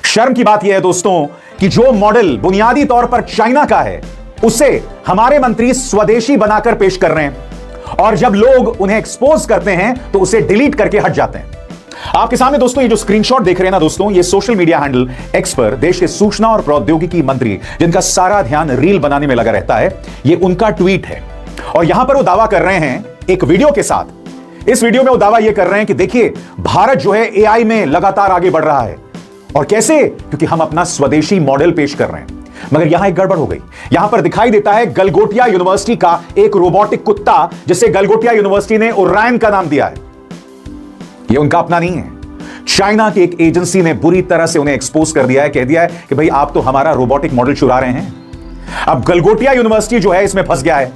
शर्म की बात यह है दोस्तों कि जो मॉडल बुनियादी तौर पर चाइना का है उसे हमारे मंत्री स्वदेशी बनाकर पेश कर रहे हैं और जब लोग उन्हें एक्सपोज करते हैं तो उसे डिलीट करके हट जाते हैं। आपके सामने दोस्तों ये जो स्क्रीनशॉट देख रहे हैं ना दोस्तों, ये सोशल मीडिया हैंडल एक्स पर देश के सूचना और प्रौद्योगिकी मंत्री जिनका सारा ध्यान रील बनाने में लगा रहता है, ये उनका ट्वीट है और यहां पर वो दावा कर रहे हैं एक वीडियो के साथ। इस वीडियो में वो दावा ये कर रहे हैं कि देखिए भारत जो है एआई में लगातार आगे बढ़ रहा है। और कैसे? क्योंकि हम अपना स्वदेशी मॉडल पेश कर रहे हैं। मगर यहां एक गड़बड़ हो गई। यहां पर दिखाई देता है गलगोटिया यूनिवर्सिटी का एक रोबोटिक कुत्ता जिसे गलगोटिया यूनिवर्सिटी ने ओरायन का नाम दिया है। यह उनका अपना नहीं है, चाइना की एक एजेंसी ने बुरी तरह से उन्हें एक्सपोज कर दिया है, कह दिया है कि भाई आप तो हमारा रोबोटिक मॉडल चुरा रहे हैं। अब गलगोटिया यूनिवर्सिटी जो है इसमें फंस गया है।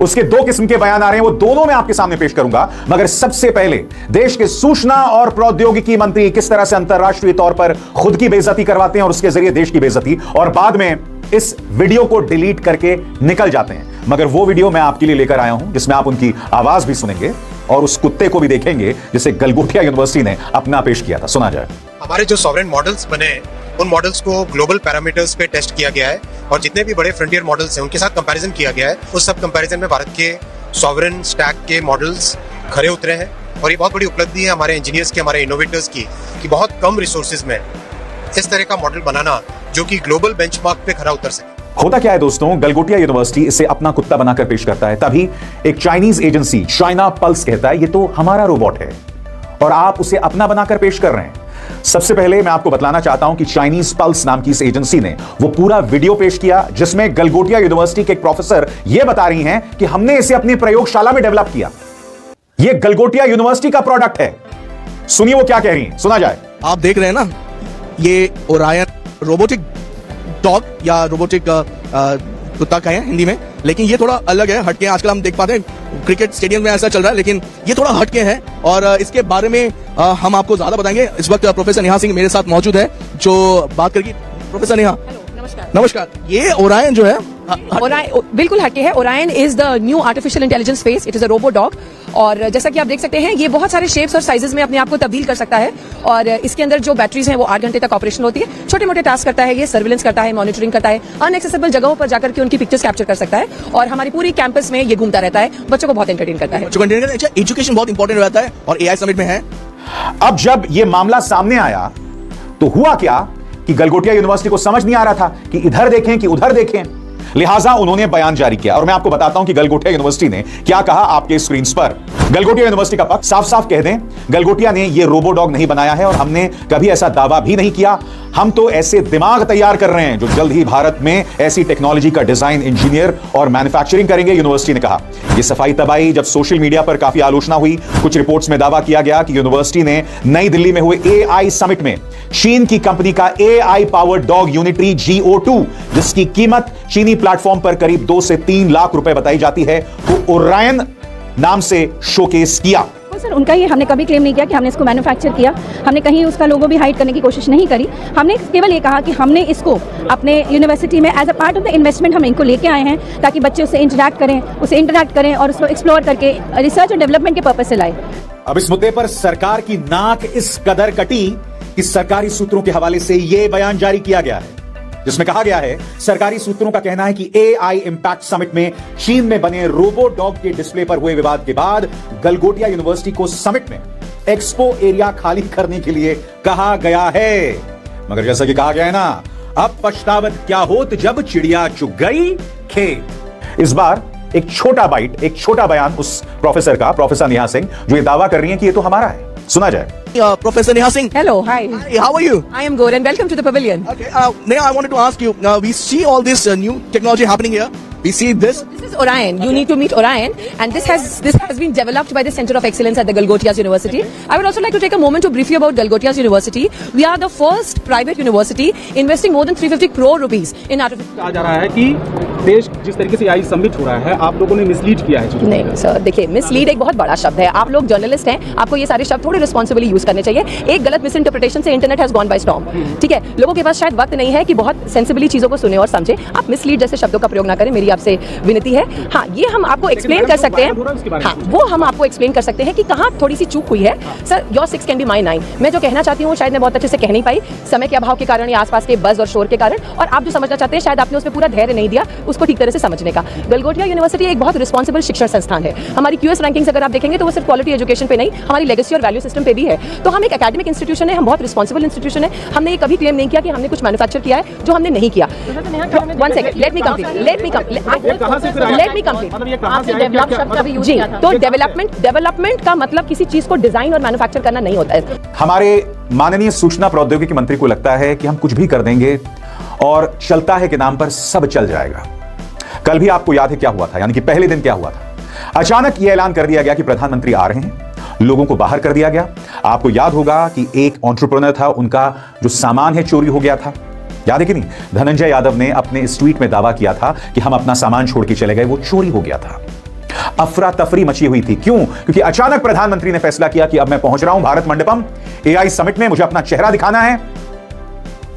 उसके दो किस्म के बयान आ रहे हैं, वो दोनों मैं आपके सामने पेश करूंगा। मगर सबसे पहले देश के सूचना और प्रौद्योगिकी मंत्री किस तरह से अंतरराष्ट्रीय तौर पर खुद की बेइज्जती करवाते हैं और उसके जरिए देश की बेइज्जती, और बाद में इस वीडियो को डिलीट करके निकल जाते हैं। मगर वो वीडियो मैं आपके लिए लेकर आया हूं जिसमें आप उनकी आवाज भी सुनेंगे और उस कुत्ते को भी देखेंगे जिसे गलगोटिया यूनिवर्सिटी ने अपना पेश किया था। सुना जाए। हमारे जो सॉवरेन मॉडल्स बने उन मॉडल्स को ग्लोबल पैरामीटर्स पे टेस्ट किया गया है और जितने भी बड़े फ्रंटियर मॉडल्स हैं उनके साथ कंपैरिजन किया गया है। उस सब कंपैरिजन में भारत के सॉवरेन स्टैक के मॉडल्स खरे उतरे हैं और ये बहुत बड़ी उपलब्धि है हमारे इंजीनियर्स की, हमारे इनोवेटर्स की, कि बहुत कम रिसोर्सेज में इस तरह का मॉडल बनाना जो कि ग्लोबल बेंचमार्क पे खरा उतर सके। होता क्या है दोस्तों, गलगोटिया यूनिवर्सिटी इसे अपना कुत्ता बनाकर पेश करता है, तभी एक चाइनीज एजेंसी चाइना पल्स कहता है ये तो हमारा रोबोट है और आप उसे अपना बनाकर पेश कर रहे हैं। सबसे पहले मैं आपको बतलाना चाहता हूं कि चाइनीज पल्स नाम की इस एजेंसी ने वो पूरा वीडियो पेश किया जिसमें गलगोटिया यूनिवर्सिटी के एक प्रोफेसर यह बता रही हैं कि हमने इसे अपनी प्रयोगशाला में डेवलप किया। यह गलगोटिया यूनिवर्सिटी का प्रोडक्ट है। सुनिए वो क्या कह रही हैं, सुना जाए। आप देख रहे हैं ना, ये ओरायन रोबोटिक डॉग या रोबोटिक कुत्ता का है हिंदी में, लेकिन ये थोड़ा अलग है, हटके। आजकल हम देख पाते हैं क्रिकेट स्टेडियम में ऐसा चल रहा है, लेकिन ये थोड़ा हटके है और इसके बारे में हम आपको ज्यादा बताएंगे। इस वक्त प्रोफेसर नेहा सिंह मेरे साथ मौजूद है जो बात करेगी। प्रोफेसर नेहा, नमस्कार। ये ओरायन जो है बिल्कुल हटके है। Orion is the new artificial intelligence face. It is a robo dog और जैसा कि आप देख सकते हैं ये बहुत सारे शेप्स और साइजेस में अपने आप को तब्दील कर सकता है और इसके अंदर जो बैटरीज हैं वो 8 घंटे तक ऑपरेशन होती है। छोटे मोटे टास्क करता है, ये सर्विलेंस करता है, मॉनिटरिंग करता है, अनएक्सेसिबल जगहों पर जाकर के उनकी पिक्चर्स कैप्चर कर सकता है और हमारी पूरी कैंपस में ये घूमता रहता है। बच्चों को बहुत एंटरटेन करता है। अच्छा, एजुकेशन बहुत इंपॉर्टेंट रहता है और एआई समिट में है। अब जब यह मामला सामने आया तो हुआ क्या कि गलगोटिया यूनिवर्सिटी को समझ नहीं आ रहा था कि इधर देखें कि उधर देखें, लिहाजा उन्होंने बयान जारी किया और मैं आपको बताता हूं कि गलगोटिया यूनिवर्सिटी ने क्या कहा आपके स्क्रीन पर। गलगोटिया यूनिवर्सिटी का पक्ष साफ साफ कह दें, गलगोटिया ने यह रोबो डॉग नहीं बनाया है और हमने कभी ऐसा दावा भी नहीं किया। हम तो ऐसे दिमाग तैयार कर रहे हैं जो जल्द ही भारत में ऐसी टेक्नोलॉजी का डिजाइन, इंजीनियर और मैन्युफैक्चरिंग करेंगे, यूनिवर्सिटी ने कहा। यह सफाई तब आई जब सोशल मीडिया पर काफी आलोचना हुई। कुछ रिपोर्ट्स में दावा किया गया कि यूनिवर्सिटी ने नई दिल्ली में हुए एआई समिट में चीन की कंपनी का AI powered dog unitary GO2, जिसकी कीमत चीनी प्लेटफॉर्म पर करीब 2 से 3 लाख रुपए बताई जाती है, वो ओरायन नाम से शोकेस किया। सर, उनका ये हमने कभी क्लेम नहीं किया कि हमने इसको मैन्युफैक्चर किया। हमने कहीं उसका लोगो भी हाइड करने की कोशिश नहीं करी। हमने केवल ये कहा कि हमने इसको अपने यूनिवर्सिटी में as a part of the investment हम इनको लेके आए हैं ताकि बच्चे उससे इंटरैक्ट करें और उसको एक्सप्लोर करके रिसर्च और डेवलपमेंट के पर्पज से लाए। अब इस मुद्दे पर सरकार की नाक इस कदर कटी कि सरकारी सूत्रों के हवाले से यह बयान जारी किया गया है जिसमें कहा गया है, सरकारी सूत्रों का कहना है कि एआई इंपैक्ट समिट में चीन में बने रोबो डॉग के डिस्प्ले पर हुए विवाद के बाद गलगोटिया यूनिवर्सिटी को समिट में एक्सपो एरिया खाली करने के लिए कहा गया है। मगर जैसा कि कहा गया है ना, अब पछतावत क्या होत जब चिड़िया चुग गई खेत। इस बार एक छोटा बाइट, एक छोटा बयान उस प्रोफेसर का, प्रोफेसर नेहा सिंह, जो ये दावा कर रही है कि ये तो हमारा है। सुना जाए। Professor Neha Singh. Hello, hi. Hi, how are you? I am good and welcome to the pavilion. Okay, Neha, I wanted to ask you, we see all this new technology happening here. We see this. This is Orion. You need to meet Orion, and this has been developed by the Center of Excellence at the Galgotias University. I would also like to take a moment to brief you about Galgotias University. We are the first private university investing more than 350 crore rupees in artificial. कहा जा रहा है कि देश जिस तरीके से AI submit हो रहा है, आप लोगों ने मिसलीड किया है चीजों को। नहीं सर, देखिए मिसलीड एक बहुत बड़ा शब्द है। आप लोग जर्नलिस्ट हैं, आपको ये सारे शब्द थोड़े रिस्पॉन्सिबली यूज करने चाहिए। एक गलत मिस इंटरप्रिटेशन से internet has gone by storm. ठीक है, लोगों के पास शायद वक्त नहीं है कि बहुत सेंसिबली चीजों को सुने और समझे। आप मिसलीड जैसे शब्दों का प्रयोग ना करें, मेरी मेरी आपसे विनती है। हाँ, ये हम आपको एक्सप्लेन कर सकते हैं, हाँ वो हम आपको एक्सप्लेन कर सकते हैं कि कहाँ थोड़ी सी चूक हुई है। Sir, your 6 can be my 9। मैं जो कहना चाहती हूँ शायद मैं बहुत अच्छे से कह नहीं पाई, समय के अभाव के कारण या आसपास के बज़ और शोर के कारण, और आप जो समझना चाहते हैं शायद आपने उसमें पूरा धैर्य नहीं दिया उसको ठीक तरह से समझने का। गलगोटिया यूनिवर्सिटी एक बहुत रिस्पॉन्सिबल शिक्षण संस्थान है। हमारी QS रैंकिंग्स अगर आप देखेंगे तो वो सिर्फ क्वालिटी एजुकेशन पे नहीं, हमारी लेगेसी और वैल्यू सिस्टम पे भी है। तो हम एक एकेडमिक इंस्टीट्यूशन है, हम बहुत रिस्पॉन्सिबल इंस्टीट्यूशन है। हमने ये कभी क्लेम नहीं किया कि हमने कुछ मैन्युफैक्चर किया है जो हमने नहीं किया। One second, let me complete जी। तो डेवलपमेंट का मतलब किसी चीज को डिजाइन और मैन्युफैक्चर करना नहीं होता है। हमारे माननीय सूचना प्रौद्योगिकी मंत्री को लगता है कि हम कुछ भी कर देंगे और चलता है के नाम पर सब चल जाएगा। कल भी आपको याद है क्या हुआ था, यानी कि पहले दिन क्या हुआ था। अचानक यह ऐलान कर दिया गया कि प्रधानमंत्री आ रहे हैं, लोगों को बाहर कर दिया गया। आपको याद होगा कि एक एंटरप्रेन्योर था, उनका जो सामान है चोरी हो गया था, याद है कि नहीं। धनंजय यादव ने अपने इस ट्वीट में दावा किया था कि हम अपना सामान छोड़ के चले गए, वो चोरी हो गया था। अफरा तफरी मची हुई थी। क्यों? क्योंकि अचानक प्रधानमंत्री ने फैसला किया कि अब मैं पहुंच रहा हूं भारत मंडपम AI समिट में, मुझे अपना चेहरा दिखाना है।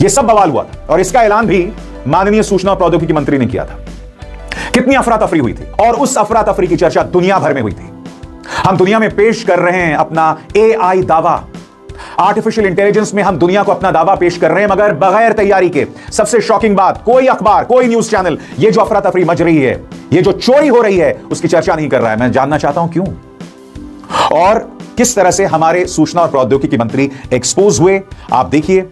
यह सब बवाल हुआ था और इसका ऐलान भी माननीय सूचना और प्रौद्योगिकी मंत्री ने किया था। कितनी अफरा तफरी हुई थी, और उस अफरा तफरी की चर्चा दुनिया भर में हुई थी। हम दुनिया में पेश कर रहे हैं अपना AI दावा, आर्टिफिशियल इंटेलिजेंस में हम दुनिया को अपना दावा पेश कर रहे हैं, मगर बगैर तैयारी के। सबसे शॉकिंग बात, कोई अखबार, कोई न्यूज चैनल ये जो अफरा तफरी मच रही है, ये जो चोरी हो रही है, उसकी चर्चा नहीं कर रहा है। मैं जानना चाहता हूं क्यों और किस तरह से हमारे सूचना और प्रौद्योगिकी मंत्री एक्सपोज हुए। आप देखिए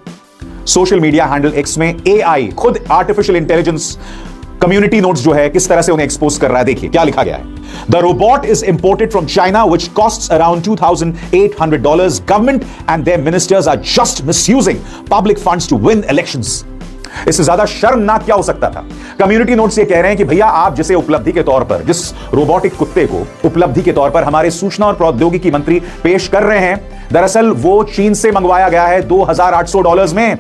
सोशल मीडिया हैंडल X में AI, खुद आर्टिफिशियल इंटेलिजेंस कम्युनिटी नोट्स जो है किस तरह से उन्हें एक्सपोज कर रहा है। देखिए क्या लिखा गया है। The robot is imported from China which costs around $2,800. Government and their ministers are just misusing public funds to win elections. इससे ज्यादा शर्मनाक क्या हो सकता था। कम्युनिटी नोट्स ये कह रहे हैं कि भैया आप जिसे उपलब्धि के तौर पर, जिस रोबोटिक कुत्ते को उपलब्धि के तौर पर हमारे सूचना और प्रौद्योगिकी मंत्री पेश कर रहे हैं, दरअसल वो चीन से मंगवाया गया है $2,800 में।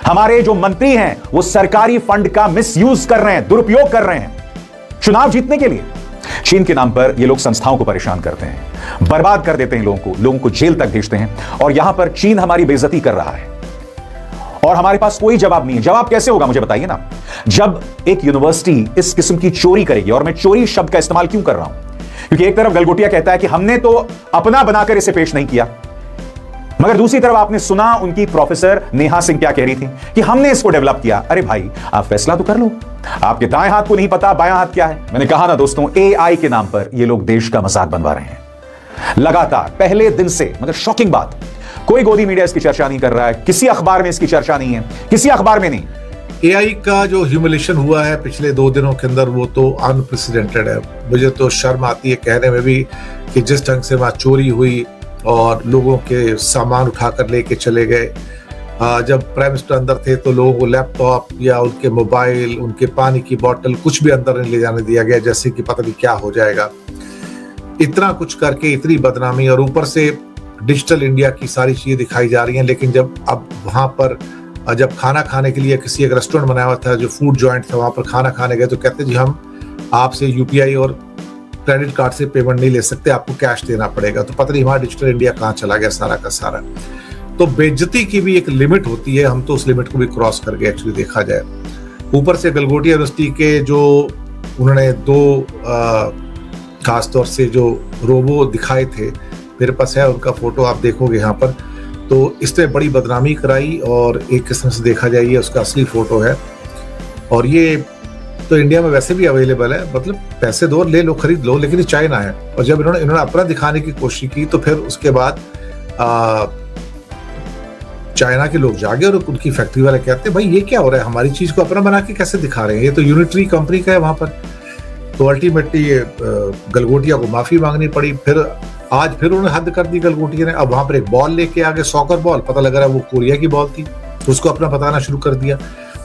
हमारे जो मंत्री हैं वो सरकारी फंड का मिसयूज कर रहे हैं, दुरुपयोग कर रहे हैं चुनाव जीतने के लिए। चीन के नाम पर ये लोग संस्थाओं को परेशान करते हैं, बर्बाद कर देते हैं लोगों को जेल तक भेजते हैं, और यहां पर चीन हमारी बेइज्जती कर रहा है और हमारे पास कोई जवाब नहीं है। जवाब कैसे होगा मुझे बताइए ना। जब एक यूनिवर्सिटी इस किस्म की चोरी करेगी, और मैं चोरी शब्द का इस्तेमाल क्यों कर रहा हूं, क्योंकि एक तरफ गलगोटिया कहता है कि हमने तो अपना बनाकर इसे पेश नहीं किया, मगर दूसरी तरफ आपने सुना उनकी प्रोफेसर नेहा सिंह क्या कह रही थी कि हमने इसको डेवलप किया। अरे भाई, आप फैसला तो कर लो। आपके दाएं हाथ को नहीं पता बायां हाथ क्या है। मैंने कहा ना दोस्तों, AI के नाम पर ये लोग देश का मजाक बनवा रहे हैं लगातार पहले दिन से। मगर शॉकिंग बात, कोई गोदी मीडिया इसकी चर्चा नहीं कर रहा है, किसी अखबार में इसकी चर्चा नहीं है, किसी अखबार में नहीं। AI का जो ह्यूमिलेशन हुआ है पिछले 2 दिनों के अंदर, वो तो अनप्रेसिडेंटेड है। मुझे तो शर्म आती है कहने में भी कि जिस ढंग से वहां चोरी हुई और लोगों के सामान उठाकर लेके चले गए। जब प्राइम मिनिस्टर अंदर थे तो लोगों को लैपटॉप या उनके मोबाइल, उनके पानी की बोतल कुछ भी अंदर नहीं ले जाने दिया गया, जैसे कि पता नहीं क्या हो जाएगा। इतना कुछ करके इतनी बदनामी, और ऊपर से डिजिटल इंडिया की सारी चीजें दिखाई जा रही हैं। लेकिन जब अब वहां पर जब खाना खाने के लिए किसी एक रेस्टोरेंट बनाया हुआ था, जो फूड जॉइंट था, वहां पर खाना खाने गए तो कहते जी हम आपसे UPI और क्रेडिट कार्ड से पेमेंट नहीं ले सकते, आपको कैश देना पड़ेगा। तो पता नहीं हमारा डिजिटल इंडिया कहाँ चला गया सारा का सारा। तो बेइज्जती की भी एक लिमिट होती है, हम तो उस लिमिट को भी क्रॉस कर गए एक्चुअली देखा जाए। ऊपर से गलगोटिया यूनिवर्सिटी के जो उन्होंने 2 खासतौर से जो रोबो दिखाए थे, मेरे पास है उनका फोटो, आप देखोगे यहाँ पर, तो इसने बड़ी बदनामी कराई। और एक किस्म से देखा जाए ये उसका असली फोटो है। और ये तो इंडिया में वैसे भी अवेलेबल है, मतलब पैसे दो ले लो, खरीद लो, लेकिन ये चाइना है। और जब इन्होंने अपना दिखाने की कोशिश की तो फिर उसके बाद चाइना के लोग जागे और उनकी फैक्ट्री वाले कहते हैं भाई ये क्या हो रहा है, हमारी चीज को अपना बना के कैसे दिखा रहे हैं, ये तो यूनिटरी कंपनी का है वहां पर। तो अल्टीमेटली गलगोटिया को माफी मांगनी पड़ी। फिर आज फिर उन्होंने हद कर दी गलगोटिया ने। अब वहां पर एक बॉल लेके आ गए, सॉकर बॉल, पता लग रहा है वो कोरिया की बॉल थी, उसको अपना बताना शुरू कर दिया।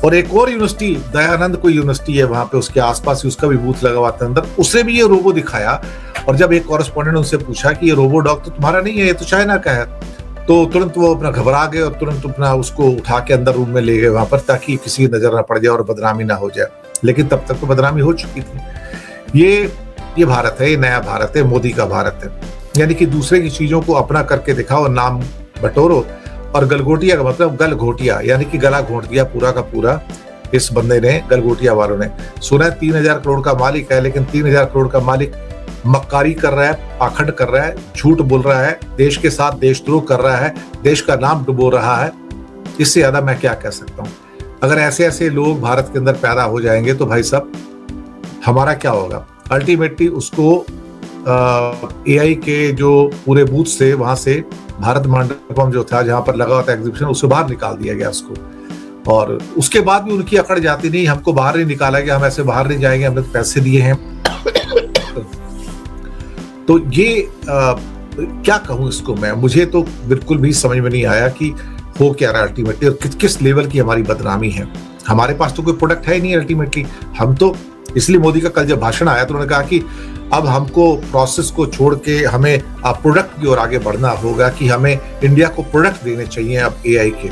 और एक और यूनिवर्सिटी, दयानंद कोई यूनिवर्सिटी है वहां पे, उसके आसपास ही उसका भी बूथ लगा हुआ था अंदर, उससे भी ये रोबो दिखाया। और जब एक कॉरेस्पॉन्डेंट उनसे पूछा कि ये रोबो डॉग तो तुम्हारा नहीं है, ये तो चाइना का है, तो तुरंत वो अपना घबरा गए और तुरंत अपना उसको उठा के अंदर रूम में ले गए वहां पर, ताकि किसी की नजर ना पड़ जाए और बदनामी ना हो जाए। लेकिन तब तक तो बदनामी हो चुकी थी। ये भारत है, ये नया भारत है, मोदी का भारत है। यानी कि दूसरे की चीजों को अपना करके दिखाओ, नाम बटोरो। और गलगोटिया का मतलब गल घोटिया, यानी कि गला घोंट दिया पूरा का पूरा इस बंदे ने, गलगोटिया वालों ने। सुना है 3,000 करोड़ का मालिक है, लेकिन 3,000 करोड़ का मालिक मक्कारी कर रहा है, पाखंड कर रहा है, झूठ बोल रहा है, देश के साथ देशद्रोह कर रहा है, देश का नाम डुबो रहा है। इससे ज्यादा मैं क्या कह सकता हूँ। अगर ऐसे ऐसे लोग भारत के अंदर पैदा हो जाएंगे तो भाई साहब हमारा क्या होगा। अल्टीमेटली उसको AI के जो पूरे बूथ से, वहां से भारत मंडपम जो था जहां पर लगा हुआ था एग्जीबिशन, उससे बाहर निकाल दिया गया उसको। और उसके बाद भी उनकी अकड़ जाती नहीं, हमको बाहर नहीं निकाला गया, हम ऐसे बाहर नहीं जाएंगे, हमने पैसे दिए हैं। तो ये क्या कहूं इसको मैं, मुझे तो बिल्कुल भी समझ में नहीं आया कि हो क्या रहा अल्टीमेटली, और किस लेवल की हमारी बदनामी है। हमारे पास तो कोई प्रोडक्ट है ही नहीं अल्टीमेटली। हम तो, इसलिए मोदी का कल जब भाषण आया तो उन्होंने कहा कि अब हमको प्रोसेस को छोड़ के हमें प्रोडक्ट की ओर आगे बढ़ना होगा, कि हमें इंडिया को प्रोडक्ट देने चाहिए अब AI के।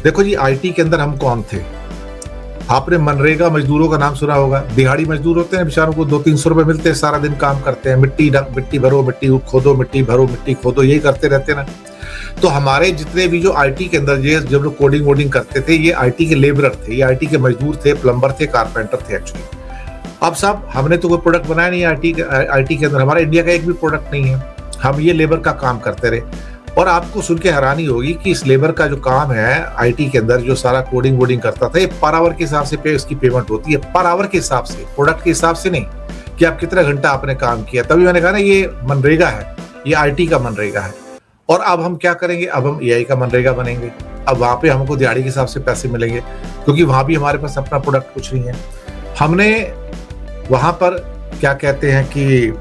देखो जी, IT के अंदर हम कौन थे? आपने मनरेगा मजदूरों का नाम सुना होगा। दिहाड़ी मजदूर होते हैं, बेचारों को 200-300 रुपए मिलते हैं, सारा दिन काम करते हैं, मिट्टी भरो, मिट्टी खोदो, मिट्टी भरो, मिट्टी खोदो, यही करते रहते हैं ना। तो हमारे जितने भी जो IT के अंदर जब लोग कोडिंग वोडिंग करते थे, ये IT के लेबरर थे, ये IT के मजदूर थे, प्लम्बर थे, कारपेंटर थे एक्चुअली। अब साहब हमने तो कोई प्रोडक्ट बनाया नहीं IT के अंदर, हमारा इंडिया का एक भी प्रोडक्ट नहीं है। हम ये लेबर का काम करते रहे। और आपको सुन के हैरानी होगी कि इस लेबर का जो काम है IT के अंदर, जो सारा कोडिंग वोडिंग करता था, ये पर आवर के हिसाब से इसकी पेमेंट होती है, पर आवर के हिसाब से, प्रोडक्ट के हिसाब से नहीं कि आप कितना घंटा आपने काम किया। तभी मैंने कहा ना, ये मनरेगा है, ये IT का मनरेगा है। और अब हम क्या करेंगे, अब हम AI का मनरेगा बनेंगे। अब वहां पे हमको दिहाड़ी के हिसाब से पैसे मिलेंगे, क्योंकि वहां भी हमारे पास अपना प्रोडक्ट कुछ नहीं है। हमने वहां पर क्या कहते हैं कि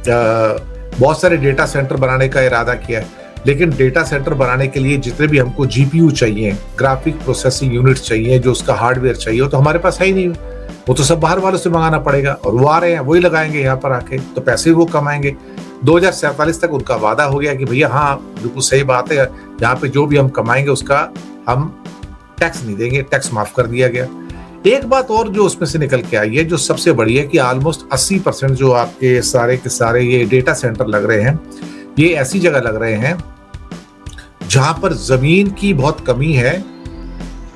बहुत सारे डेटा सेंटर बनाने का इरादा किया है, लेकिन डेटा सेंटर बनाने के लिए जितने भी हमको GPU चाहिए, ग्राफिक प्रोसेसिंग यूनिट चाहिए, जो उसका हार्डवेयर चाहिए, वो तो हमारे पास है ही नहीं। वो तो सब बाहर वालों से मंगाना पड़ेगा, और वो आ रहे हैं, वही लगाएंगे यहाँ पर आके, तो पैसे वो कमाएंगे। 2047 तक उनका वादा हो गया कि भैया हाँ बिल्कुल सही बात है, यहाँ पे जो भी हम कमाएंगे उसका हम टैक्स नहीं देंगे, टैक्स माफ कर दिया गया। एक बात और जो उसमें से निकल के आई है, जो सबसे बड़ी है, कि ऑलमोस्ट 80% जो आपके सारे के सारे ये डेटा सेंटर लग रहे हैं, ये ऐसी जगह लग रहे हैं जहां पर जमीन की बहुत कमी है,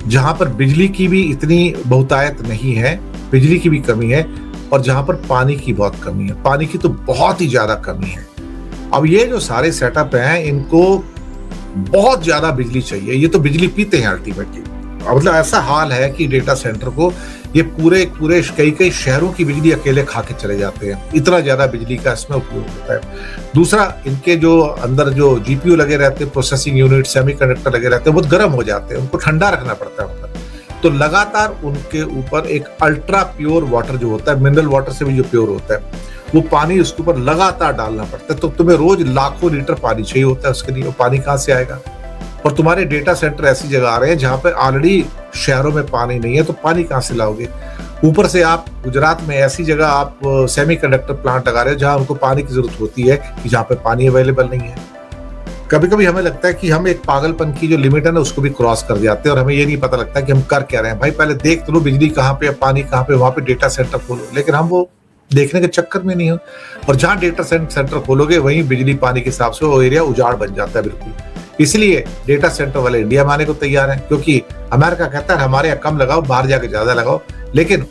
जहां पर बिजली की भी इतनी बहुतायत नहीं है, बिजली की भी कमी है, और जहां पर पानी की बहुत कमी है, पानी की तो बहुत ही ज्यादा कमी है। अब ये जो सारे सेटअप हैं, इनको बहुत ज्यादा बिजली चाहिए, ये तो बिजली पीते हैं अल्टीमेटली। मतलब ऐसा हाल है कि डेटा सेंटर को ये पूरे कई शहरों की बिजली अकेले खा के चले जाते हैं, इतना ज्यादा बिजली का इसमें उपयोग होता है। दूसरा, इनके जो अंदर जो GPU लगे रहते हैं, प्रोसेसिंग यूनिट, सेमीकंडक्टर लगे रहते हैं, बहुत गर्म हो जाते हैं, उनको ठंडा रखना पड़ता है। तो लगातार उनके ऊपर एक अल्ट्रा प्योर वाटर जो होता है, मिनरल वाटर से भी जो प्योर होता है, वो पानी उसके ऊपर लगातार डालना पड़ता है। तो तुम्हें रोज लाखों लीटर पानी चाहिए होता है उसके लिए, वो पानी कहाँ से आएगा? और तुम्हारे डेटा सेंटर ऐसी जगह आ रहे हैं जहां पे ऑलरेडी शहरों में पानी नहीं है, तो पानी कहां से लाओगे? ऊपर से आप गुजरात में ऐसी जगह आप सेमीकंडक्टर प्लांट लगा रहे हो जहां उनको पानी की जरूरत होती है, कि जहां पे पानी अवेलेबल नहीं है। कभी कभी हमें लगता है कि हम एक पागलपन की जो लिमिट है ना, उसको भी क्रॉस कर जाते हैं, और हमें ये नहीं पता लगता कि हम कर क्या रहे हैं। भाई पहले देख तो लो बिजली कहाँ पे, पानी कहाँ पे, वहां पे डेटा सेंटर खोलो, लेकिन हम वो देखने के चक्कर में नहीं हो। और जहां डेटा सेंटर खोलोगे, वहीं बिजली पानी के हिसाब से वो एरिया उजाड़ बन जाता है बिल्कुल। इसलिए डेटा सेंटर वाले इंडिया में आने को तैयार हैं, क्योंकि अमेरिका कहता है हमारे यहाँ कम लगाओ, बाहर जाके ज्यादा लगाओ, लेकिन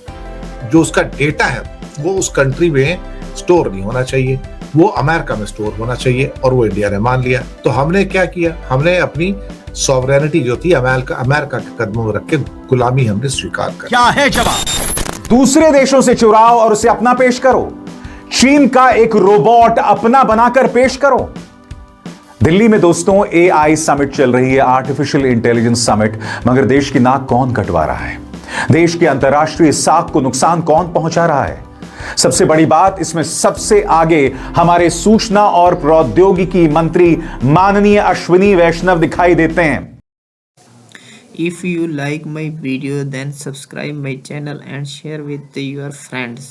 जो उसका डेटा है वो उस कंट्री में स्टोर नहीं होना चाहिए, वो अमेरिका में स्टोर होना चाहिए, और वो इंडिया ने मान लिया। तो हमने क्या किया, हमने अपनी सॉवरेनिटी जो थी अमेरिका के कदमों में रख के गुलामी हमने स्वीकार कर। क्या है जवाब? दूसरे देशों से चुराओ और उसे अपना पेश करो। चीन का एक रोबोट अपना बनाकर पेश करो। दिल्ली में दोस्तों AI समिट चल रही है, आर्टिफिशियल इंटेलिजेंस समिट, मगर देश की नाक कौन कटवा रहा है? देश की अंतर्राष्ट्रीय साख को नुकसान कौन पहुंचा रहा है? सबसे बड़ी बात, इसमें सबसे आगे हमारे सूचना और प्रौद्योगिकी मंत्री माननीय अश्विनी वैष्णव दिखाई देते हैं। If you like my video, then subscribe my channel and share with your friends.